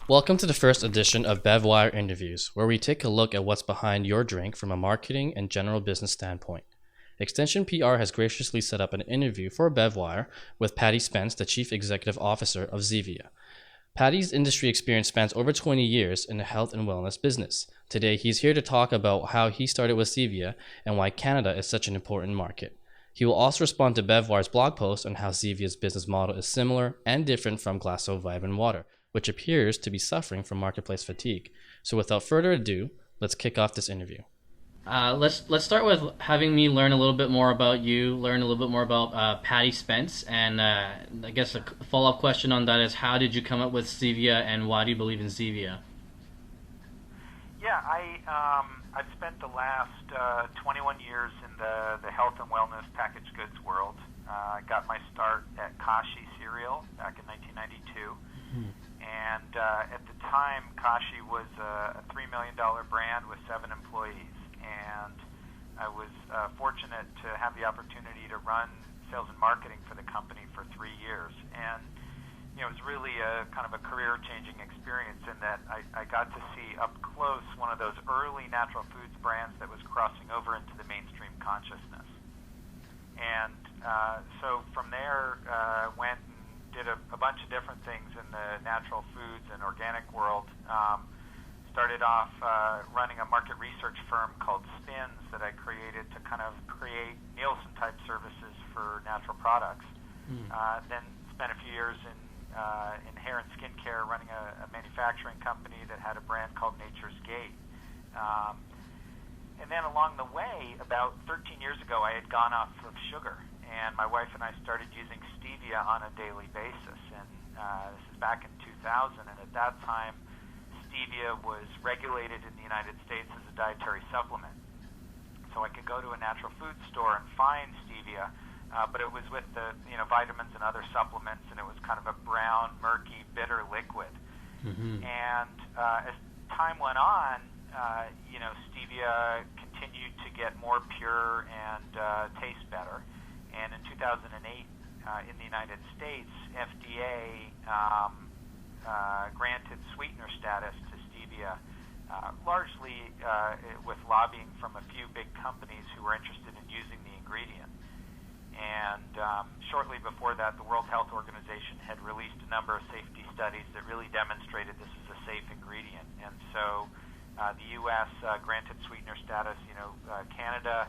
Welcome to the first edition of BevWire Interviews, where we take a look at what's behind your drink from a marketing and general business standpoint. Extension PR has graciously set up an interview for BevWire with Paddy Spence, the Chief Executive Officer of Zevia. Paddy's industry experience spans over 20 years in the health and wellness business. Today, he's here to talk about how he started with Zevia and why Canada is such an important market. He will also respond to BevWire's blog post on how Zevia's business model is similar and different from Glasso Vibram Water, which appears to be suffering from marketplace fatigue. So without further ado, let's kick off this interview. Let's start with having me learn a little bit more about you, learn a little bit more about Paddy Spence, and I guess a follow-up question on that is how did you come up with Zevia and why do you believe in Zevia? Yeah, I've spent the last 21 years in the health and wellness packaged goods world. I got my start at Kashi cereal back in 1992. And at the time, Kashi was a $3 million brand with 7 employees. And I was fortunate to have the opportunity to run sales and marketing for the company for 3 years. And it was really a kind of a career-changing experience in that I got to see up close one of those early natural foods brands that was crossing over into the mainstream consciousness. And so from there, went and did a bunch of different things in the natural foods and organic world. Started off running a market research firm called Spins that I created to kind of create Nielsen-type services for natural products. Then spent a few years in hair and skincare, running a manufacturing company that had a brand called Nature's Gate. And then along the way, about 13 years ago, I had gone off of sugar, and my wife and I started using stevia on a daily basis. And this is back in 2000, and at that time, stevia was regulated in the United States as a dietary supplement. So I could go to a natural food store and find stevia, but it was with the vitamins and other supplements, and it was kind of a brown, murky, bitter liquid. And as time went on, stevia continued to get more pure and taste better. And in 2008, in the United States, FDA granted sweetener status to stevia, largely with lobbying from a few big companies who were interested in using the ingredient. And shortly before that, the World Health Organization had released a number of safety studies that really demonstrated this is a safe ingredient. And so the U.S. granted sweetener status. Canada,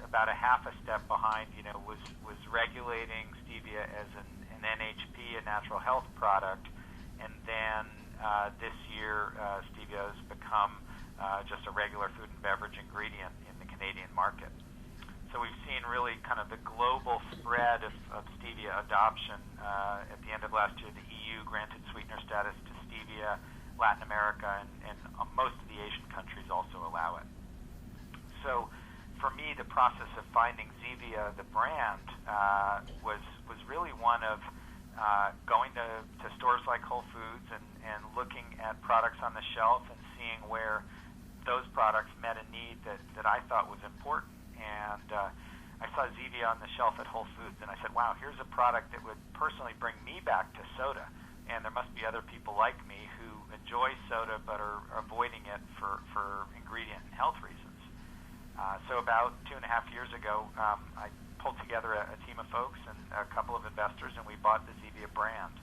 about a half a step behind, was regulating stevia as an NHP, a natural health product. And then this year, stevia has become just a regular food and beverage ingredient in the Canadian market. So we've seen really kind of the global spread of stevia adoption. At the end of last year, the EU granted sweetener status to stevia. Latin America and most of the Asian countries also allow it. So for me, the process of finding Zevia, the brand, was really one of going to stores like Whole Foods and looking at products on the shelf and seeing where those products met a need that I thought was important. And I saw Zevia on the shelf at Whole Foods, and I said, wow, here's a product that would personally bring me back to soda. And there must be other people like me who enjoy soda but are avoiding it for ingredient and health reasons. So about 2.5 years ago, I pulled together a team of folks and a couple of investors, and we bought the Zevia brand.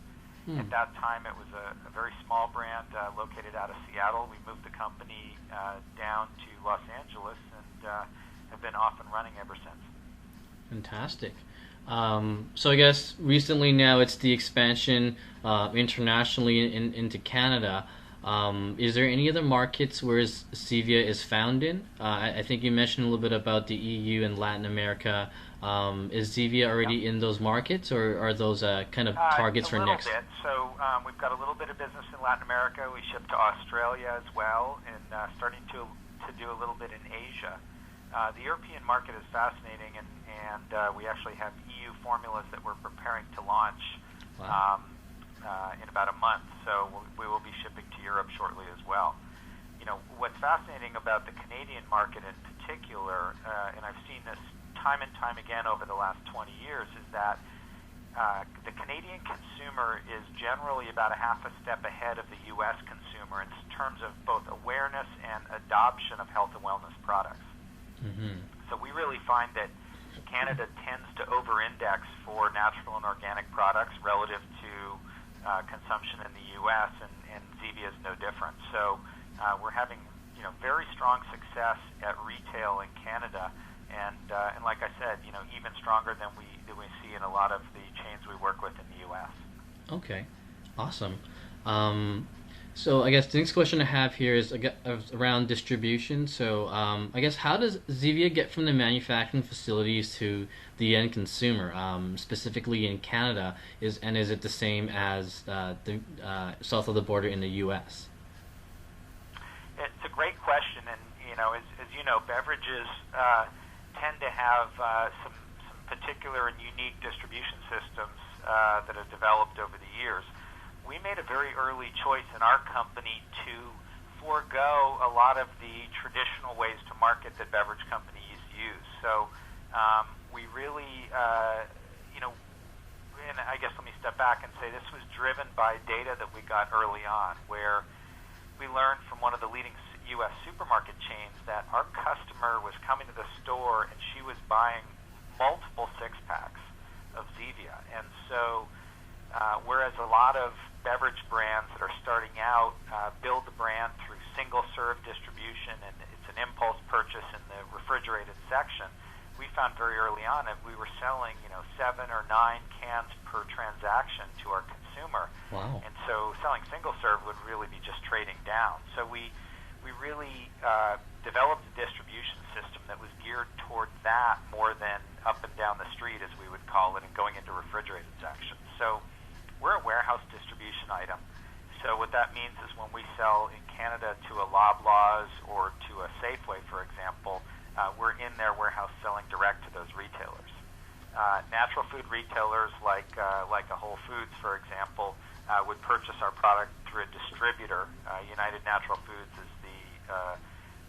At that time, it was a very small brand located out of Seattle. We moved the company down to Los Angeles and have been off and running ever since. Fantastic. So I guess recently now it's the expansion internationally into Canada. Is there any other markets where Zevia is found in? I think you mentioned a little bit about the EU and Latin America. Is Zevia already in those markets, or are those kind of targets for next? A little bit. So we've got a little bit of business in Latin America. We ship to Australia as well, and starting to do a little bit in Asia. The European market is fascinating, and we actually have EU formulas that we're preparing to launch in about a month. So we will be shipping to Europe shortly as well. What's fascinating about the Canadian market in particular, and I've seen this time and time again over the last 20 years, is that the Canadian consumer is generally about a half a step ahead of the U.S. consumer in terms of both awareness and adoption of health and wellness products. Mm-hmm. So we really find that Canada tends to over-index for natural and organic products relative to consumption in the U.S., and Zevia is no different. So we're having very strong success at retail in Canada, and like I said, even stronger than we see in a lot of the chains we work with in the U.S. Okay, awesome. So I guess the next question I have here is around distribution. So I guess how does Zevia get from the manufacturing facilities to the end consumer, specifically in Canada? Is it the same as the south of the border in the U.S.? It's a great question, and as you know, beverages tend to have some particular and unique distribution systems that have developed over the years. We made a very early choice in our company to forego a lot of the traditional ways to market that beverage companies use. So we really, and I guess let me step back and say this was driven by data that we got early on, where we learned from one of the leading U.S. supermarket chains that our customer was coming to the store and she was buying multiple six-packs of Zevia. And so whereas a lot of beverage brands that are starting out build the brand through single-serve distribution and it's an impulse purchase in the refrigerated section, we found very early on that we were selling 7 or 9 cans per transaction to our consumer. Wow. And so selling single-serve would really be just trading down. So we really developed a distribution system that was geared toward that more than up and down the street, as we would call it, and going into refrigerated sections. So we're a warehouse distribution item. So what that means is when we sell in Canada to a Loblaws or to a Safeway, for example, we're in their warehouse selling direct to those retailers. Natural food retailers like a Whole Foods, for example, would purchase our product through a distributor. United Natural Foods is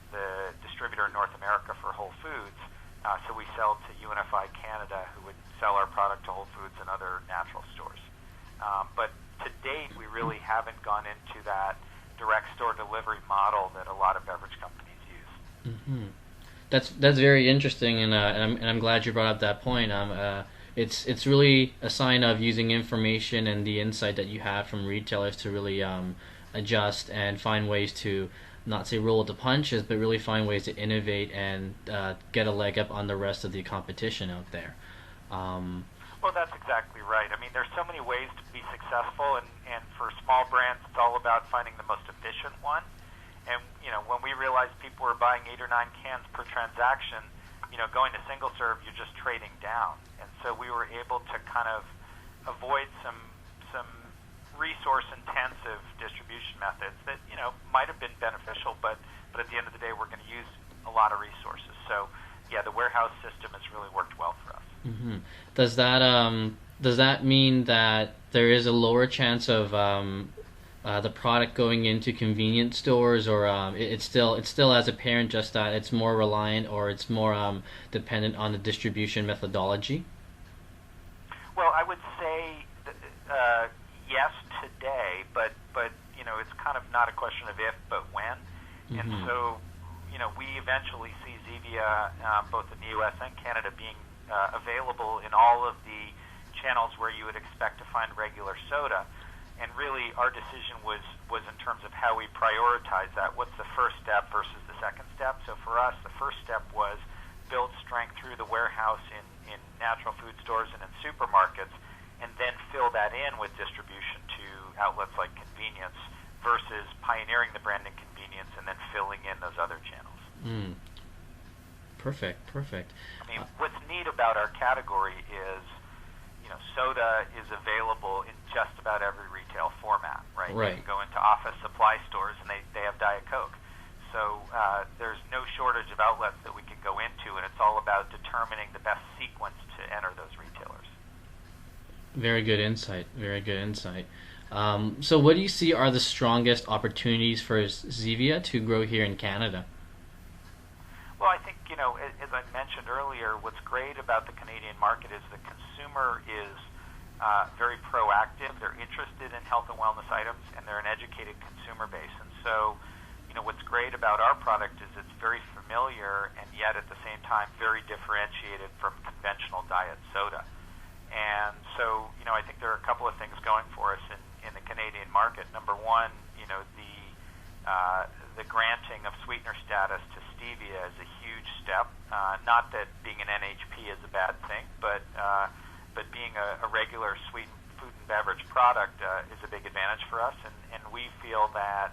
the distributor in North America for Whole Foods. So we sell to UNFI Canada, who would sell our product to Whole Foods and other natural stores. But to date, we really haven't gone into that direct store delivery model that a lot of beverage companies use. Mm-hmm. That's very interesting, and I'm glad you brought up that point. It's really a sign of using information and the insight that you have from retailers to really adjust and find ways to not say roll with the punches, but really find ways to innovate and get a leg up on the rest of the competition out there. Well, that's exactly right. I mean, there's so many ways to be successful, and for small brands, it's all about finding the most efficient one. And, when we realized people were buying 8 or 9 cans per transaction, going to single serve, you're just trading down. And so we were able to kind of avoid some resource-intensive distribution methods that, might have been beneficial, but at the end of the day, we're going to use a lot of resources. So, yeah, the warehouse system has really worked well for us. Mm-hmm. Does that mean that there is a lower chance of the product going into convenience stores, or it's still as apparent, just that it's more reliant or it's more dependent on the distribution methodology? Well, I would say yes today, but it's kind of not a question of if, but when. Mm-hmm. And so, we eventually see Zevia both in the U.S. and Canada being available in all of the channels where you would expect to find regular soda. And really, our decision was in terms of how we prioritize that. What's the first step versus the second step? So for us, the first step was build strength through the warehouse in natural food stores and in supermarkets, and then fill that in with distribution to outlets like convenience, versus pioneering the brand in convenience and then filling in those other channels. Mm. Perfect. I mean, what's neat about our category is, soda is available in just about every retail format, right? Right. You can go into office supply stores and they have Diet Coke. So there's no shortage of outlets that we can go into, and it's all about determining the best sequence to enter those retailers. Very good insight. So what do you see are the strongest opportunities for Zevia to grow here in Canada? Well, I think, as I mentioned earlier, what's great about the Canadian market is the consumer is very proactive. They're interested in health and wellness items, and they're an educated consumer base. And so, what's great about our product is it's very familiar and yet at the same time very differentiated from conventional diet soda. And so, I think there are a couple of things going for us in the Canadian market. Number one, the granting of sweetener status to stevia is a huge step. Not that being an NHP is a bad thing, but being a regular sweet food and beverage product is a big advantage for us. And we feel that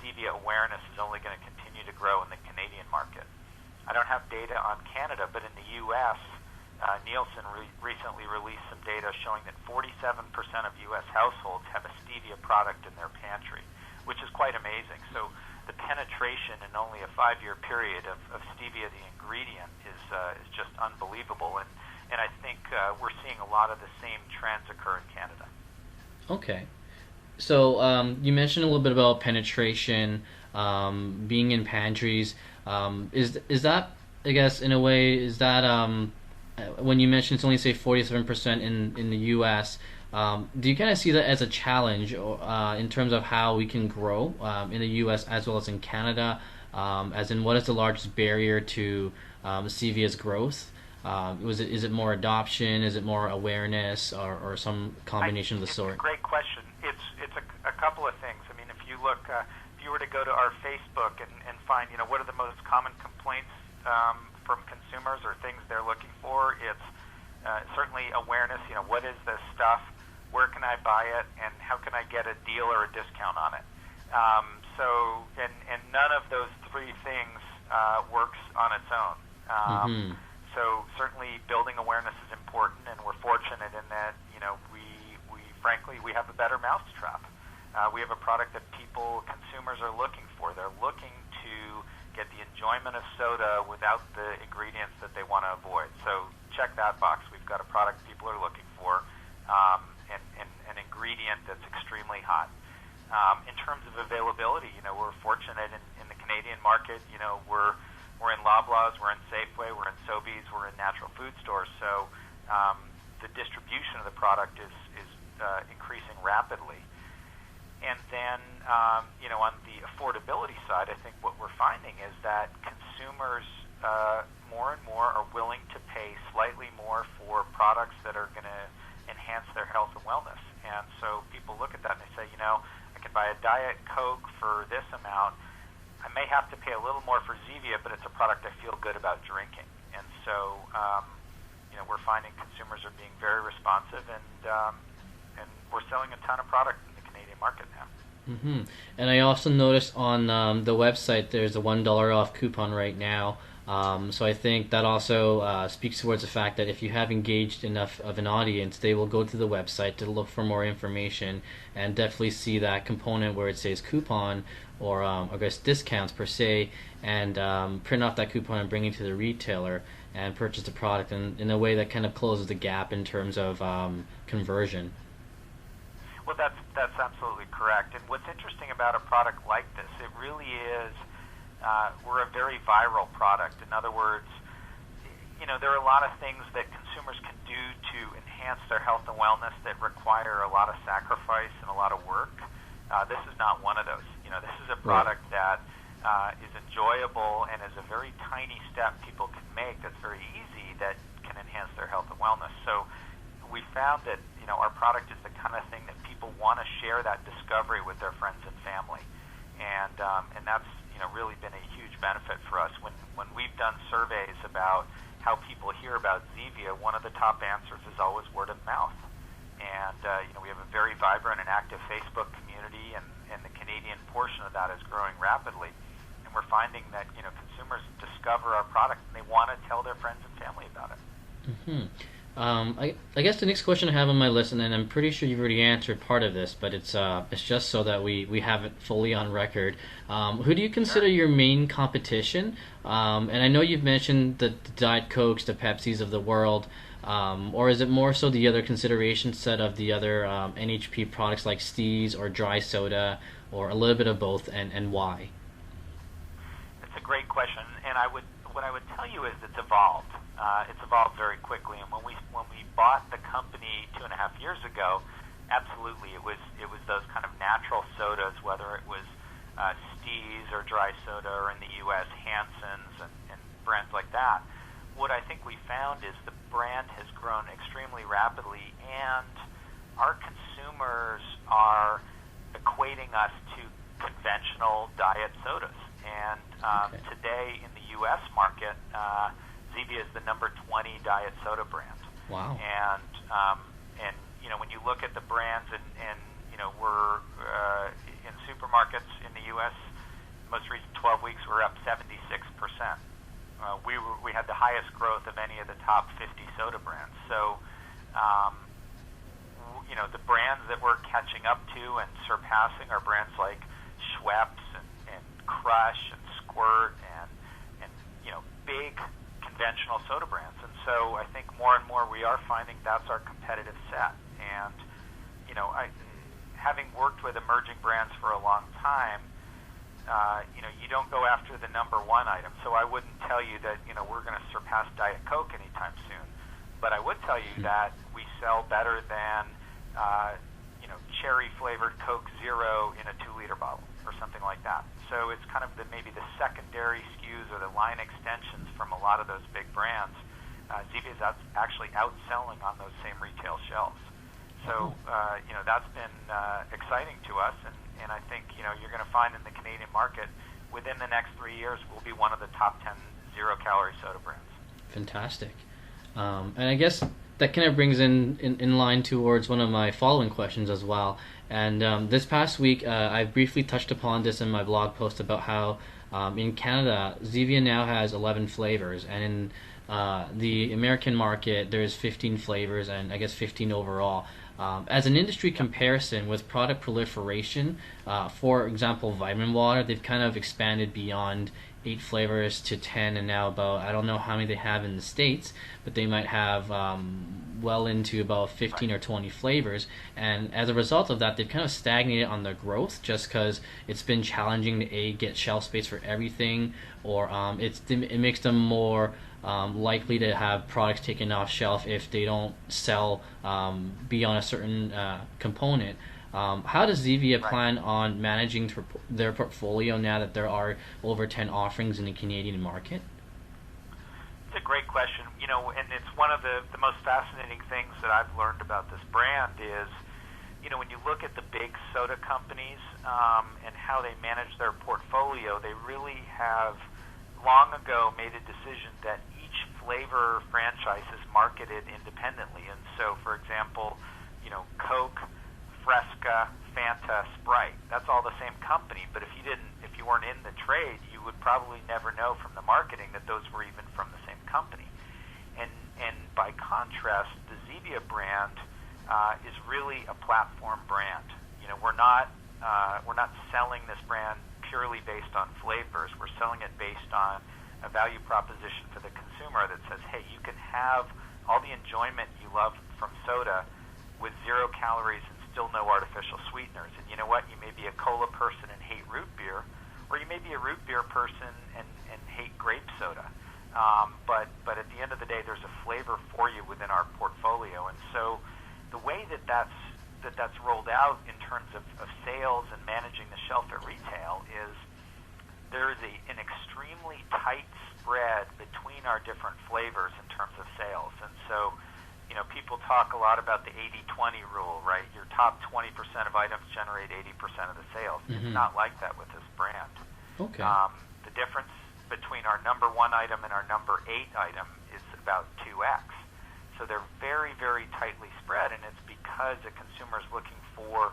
stevia awareness is only going to continue to grow in the Canadian market. I don't have data on Canada, but in the U.S., Nielsen recently released some data showing that 47% of U.S. households have a stevia product in their pantry, which is quite amazing. So the penetration in only a 5-year period of stevia, the ingredient, is just unbelievable. And I think we're seeing a lot of the same trends occur in Canada. Okay. So you mentioned a little bit about penetration, being in pantries. Is that, I guess, in a way, is that when you mentioned it's only, say, 47% in the U.S., do you kind of see that as a challenge in terms of how we can grow in the U.S. as well as in Canada? As in, what is the largest barrier to stevia's growth? Is it more adoption? Is it more awareness, or some combination of the sort? It's a great question. It's a couple of things. I mean, if you look, if you were to go to our Facebook and find, what are the most common complaints from consumers or things they're looking for, it's certainly awareness. What is this stuff? Where can I buy it? And how can I get a deal or a discount on it? And none of those three things works on its own. So certainly building awareness is important, and we're fortunate in that, we frankly have a better mousetrap. We have a product that consumers are looking for. They're looking to get the enjoyment of soda without the ingredients that they want to avoid. So check that box. We've got a product people are looking for, and an ingredient that's extremely hot. In terms of availability, we're fortunate in the Canadian market. We're in Loblaws, we're in Safeway, we're in Sobeys, we're in natural food stores. So the distribution of the product is increasing rapidly. And then, on the affordability side, I think what we're finding is that consumers more and more are willing to pay slightly more for products that are going to enhance their health and wellness. And so people look at that and they say, I can buy a Diet Coke for this amount. I may have to pay a little more for Zevia, but it's a product I feel good about drinking. And so, we're finding consumers are being very responsive, and we're selling a ton of product in the Canadian market now. Mm-hmm. And I also noticed on the website there's a $1 off coupon right now. So I think that also speaks towards the fact that if you have engaged enough of an audience, they will go to the website to look for more information and definitely see that component where it says coupon or I guess discounts per se, and print off that coupon and bring it to the retailer and purchase the product in a way that kind of closes the gap in terms of conversion. Well, that's absolutely correct. And what's interesting about a product like this, it really is, we're a very viral product. In other words, there are a lot of things that consumers can do to enhance their health and wellness that require a lot of sacrifice and a lot of work. This is not one of those. This is a product that is enjoyable and is a very tiny step people can make that's very easy that can enhance their health and wellness. So we found that our product is the kind of thing that people want to share that discovery with their friends and family, and that's really been a huge benefit for us. When we've done surveys about how people hear about Zevia, one of the top answers is always word of mouth. And we have a very vibrant and active Facebook community, and the Canadian portion of that is growing rapidly. And we're finding that consumers discover our product and they want to tell their friends and family about it. Mm-hmm. I guess the next question I have on my list, and I'm pretty sure you've already answered part of this, but it's just so that we have it fully on record. Who do you consider your main competition? And I know you've mentioned the Diet Cokes, the Pepsis of the world, or is it more so the other consideration set of the other NHP products like Steez or dry soda, or a little bit of both, and why? That's a great question, and what I would tell you is it's evolved. it's evolved very quickly. And when we bought the company 2.5 years ago, absolutely, it was those kind of natural sodas, whether it was Steez or Dry Soda, or in the U.S. Hanson's and brands like that. What I think we found is the brand has grown extremely rapidly, and our consumers are equating us to conventional diet sodas. And today in the U.S. market, Zevia is the number 20 diet soda brand. Wow. And when you look at the brands, and we're in supermarkets in the U.S., most recent 12 weeks, we're up 76%. We had the highest growth of any of the top 50 soda brands. So, the brands that we're catching up to and surpassing are brands like Schweppes and Crush and Squirt and big conventional soda brands. And so I think more and more we are finding that's our competitive set. And, having worked with emerging brands for a long time, you don't go after the number one item. So I wouldn't tell you that, we're going to surpass Diet Coke anytime soon. But I would tell you that we sell better than, cherry-flavored Coke Zero in a 2-liter bottle or something like that. So it's kind of maybe the secondary SKUs or the line extensions from a lot of those big brands. Zevia is actually outselling on those same retail shelves. So, that's been exciting to us, and I think, you're going to find in the Canadian market, within the next 3 years, we'll be one of the top 10 zero-calorie soda brands. Fantastic. And I guess that kind of brings in line towards one of my following questions as well. And this past week, I briefly touched upon this in my blog post about how in Canada, Zevia now has 11 flavors, and in the American market, there's 15 flavors, and I guess 15 overall. As an industry comparison with product proliferation, for example, vitamin water, they've kind of expanded beyond 8 flavors to 10, and now about, I don't know how many they have in the States, but they might have well into about 15 or 20 flavors. And as a result of that, they've kind of stagnated on their growth just because it's been challenging to get shelf space for everything, or it makes them more likely to have products taken off shelf if they don't sell beyond a certain component. How does Zevia plan on managing their portfolio now that there are over 10 offerings in the Canadian market? It's a great question. And it's one of the most fascinating things that I've learned about this brand is, when you look at the big soda companies and how they manage their portfolio, they really have long ago made a decision that each flavor franchise is marketed independently. And so, for example, Coke, Fresca, Fanta, Sprite, that's all the same company. But if you weren't in the trade, you would probably never know from the marketing that those were even from the same company. And by contrast, the Zevia brand is really a platform brand. We're not selling this brand purely based on flavors. We're selling it based on a value proposition for the consumer that says, hey, you can have all the enjoyment you love from soda with 0 calories and still no artificial sweeteners. And you know what? You may be a cola person and hate root beer, or you may be a root beer person and hate grape soda. But at the end of the day, there's a flavor for you within our portfolio. And so the way that's rolled out in terms of sales and managing the shelf at retail is there is an extremely tight spread between our different flavors in terms of sales. And so, people talk a lot about the 80-20 rule, right? Your top 20% of items generate 80% of the sales. Mm-hmm. It's not like that with this brand. Okay. The difference between our number 1 item and our number 8 item is about 2x. So they're very, very tightly spread, and it's because the consumer is looking for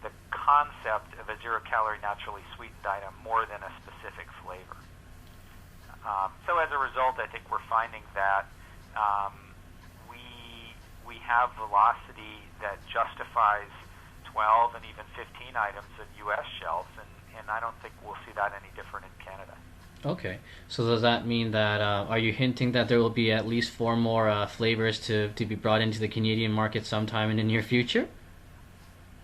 the concept of a 0-calorie naturally sweetened item more than a specific flavor. So as a result, I think we're finding that we have velocity that justifies 12 and even 15 items in U.S. shelves, and I don't think we'll see that any different in Canada. Okay, so does that mean that, are you hinting that there will be at least 4 more flavors to be brought into the Canadian market sometime in the near future?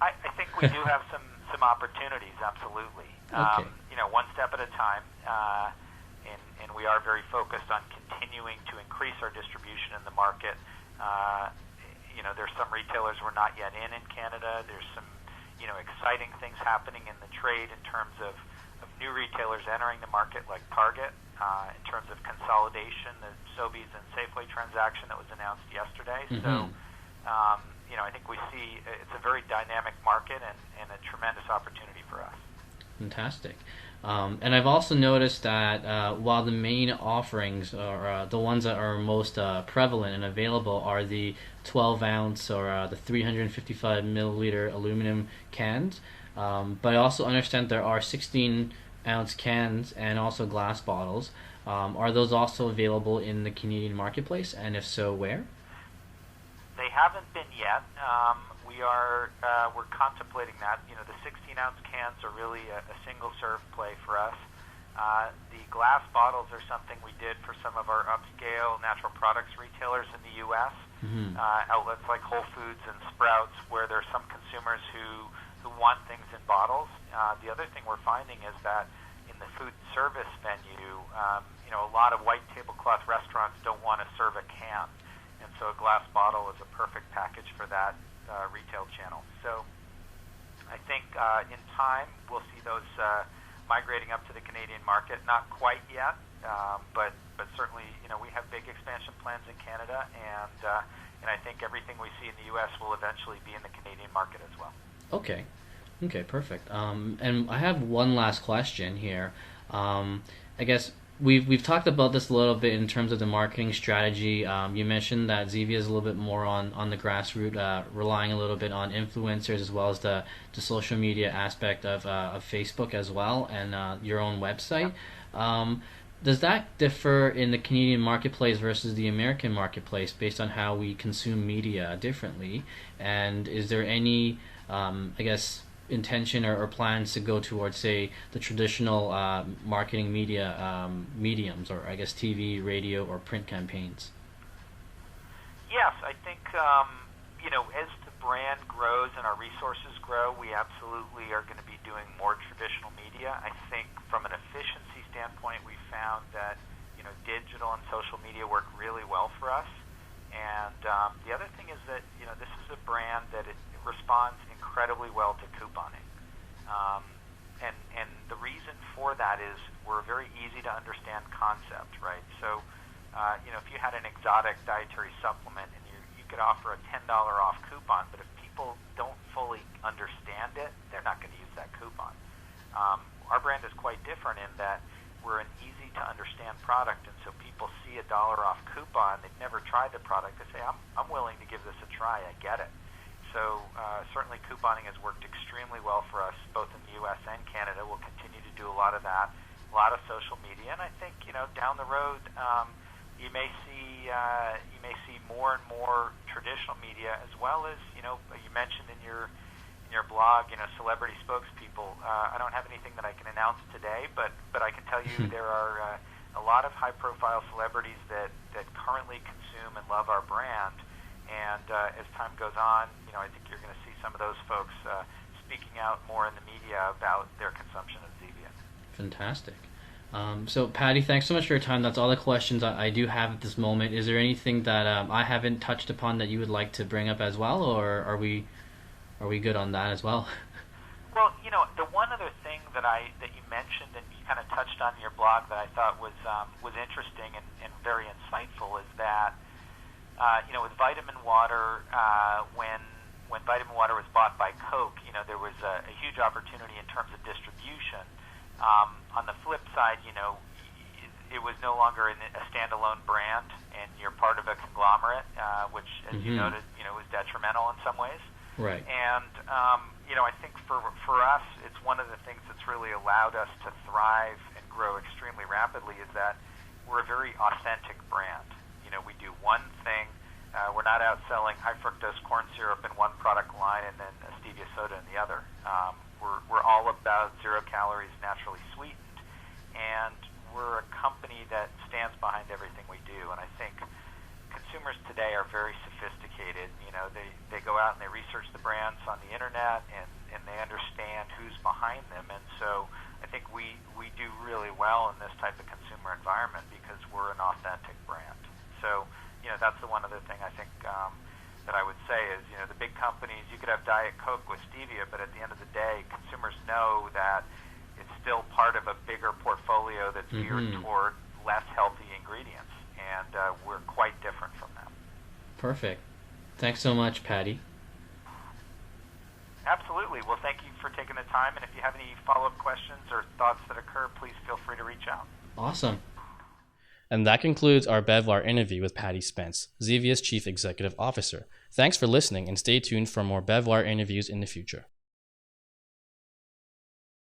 I think we do have some opportunities, absolutely. Okay. One step at a time. and we are very focused on continuing to increase our distribution in the market. There's some retailers we're not yet in Canada. There's some, exciting things happening in the trade in terms of new retailers entering the market like Target, in terms of consolidation, the Sobeys and Safeway transaction that was announced yesterday. Mm-hmm. So, I think we see it's a very dynamic market and a tremendous opportunity for us. Fantastic. And I've also noticed that while the main offerings, or the ones that are most prevalent and available, are the 12-ounce or the 355 milliliter aluminum cans, but I also understand there are 16-ounce cans and also glass bottles. Are those also available in the Canadian marketplace, and if so, where? They haven't been yet. We're contemplating that. The 16-ounce cans are really a single-serve play for us. The glass bottles are something we did for some of our upscale natural products retailers in the U.S. Mm-hmm. Outlets like Whole Foods and Sprouts, where there's some consumers who want things in bottles. The other thing we're finding is that in the food service venue, a lot of white tablecloth restaurants don't want to serve a can. And so a glass bottle is a perfect package for that retail channel. So I think in time we'll see those migrating up to the Canadian market. Not quite yet, but certainly we have big expansion plans in Canada, and I think everything we see in the U.S. will eventually be in the Canadian market as well. Okay, perfect. And I have one last question here. I guess We've talked about this a little bit in terms of the marketing strategy. You mentioned that Zevia is a little bit more on the grassroots, relying a little bit on influencers as well as the social media aspect of Facebook as well, and your own website. Does that differ in the Canadian marketplace versus the American marketplace based on how we consume media differently? And is there any, intention or plans to go towards, say, the traditional marketing media mediums, or I guess TV, radio, or print campaigns? Yes, I think as the brand grows and our resources grow, we absolutely are going to be doing more traditional media. I think from an efficiency standpoint, we found that digital and social media work really well for us. And the other thing is that this is a brand that it responds incredibly well to couponing, and the reason for that is we're a very easy to understand concept, right? So if you had an exotic dietary supplement and you could offer a $10 off coupon, but if people don't fully understand it, they're not going to use that coupon. Our brand is quite different in that we're an easy to understand product, and so people see a $1 off coupon, they've never tried the product, they say, I'm willing to give this a try, I get it. So certainly couponing has worked extremely well for us, both in the U.S. and Canada. We'll continue to do a lot of that, a lot of social media, and I think down the road you may see more and more traditional media, as well as you mentioned in your blog, celebrity spokespeople. I don't have anything that I can announce today, but I can tell you there are a lot of high-profile celebrities that currently consume and love our brand. And as time goes on, I think you're going to see some of those folks speaking out more in the media about their consumption of Zevia. Fantastic. So, Paddy, thanks so much for your time. That's all the questions I do have at this moment. Is there anything that I haven't touched upon that you would like to bring up as well, or are we good on that as well? Well, the one other thing that you mentioned and you kind of touched on in your blog that I thought was interesting and very insightful is that with vitamin water, when vitamin water was bought by Coke, there was a huge opportunity in terms of distribution. On the flip side, it was no longer a standalone brand, and you're part of a conglomerate, which, as you noted, was detrimental in some ways. Right. And I think for us, it's one of the things that's really allowed us to thrive and grow extremely rapidly is that we're a very authentic brand. We do one thing. We're not out selling high fructose corn syrup in one product line and then a stevia soda in the other. We're all about 0 calories, naturally sweetened, and we're a company that stands behind everything we do. And I think consumers today are very sophisticated. They go out and they research the brands on the internet, and they understand who's behind them. And so I think we do really well in this type of consumer consumer environment because we're an authentic brand. So, that's the one other thing I think that I would say is, the big companies, you could have Diet Coke with stevia, but at the end of the day, consumers know that it's still part of a bigger portfolio that's geared toward less healthy ingredients, and we're quite different from them. Perfect. Thanks so much, Paddy. Absolutely. Well, thank you for taking the time, and if you have any follow-up questions or thoughts that occur, please feel free to reach out. Awesome. And that concludes our BevWire interview with Paddy Spence, Zevia's Chief Executive Officer. Thanks for listening, and stay tuned for more BevWire interviews in the future.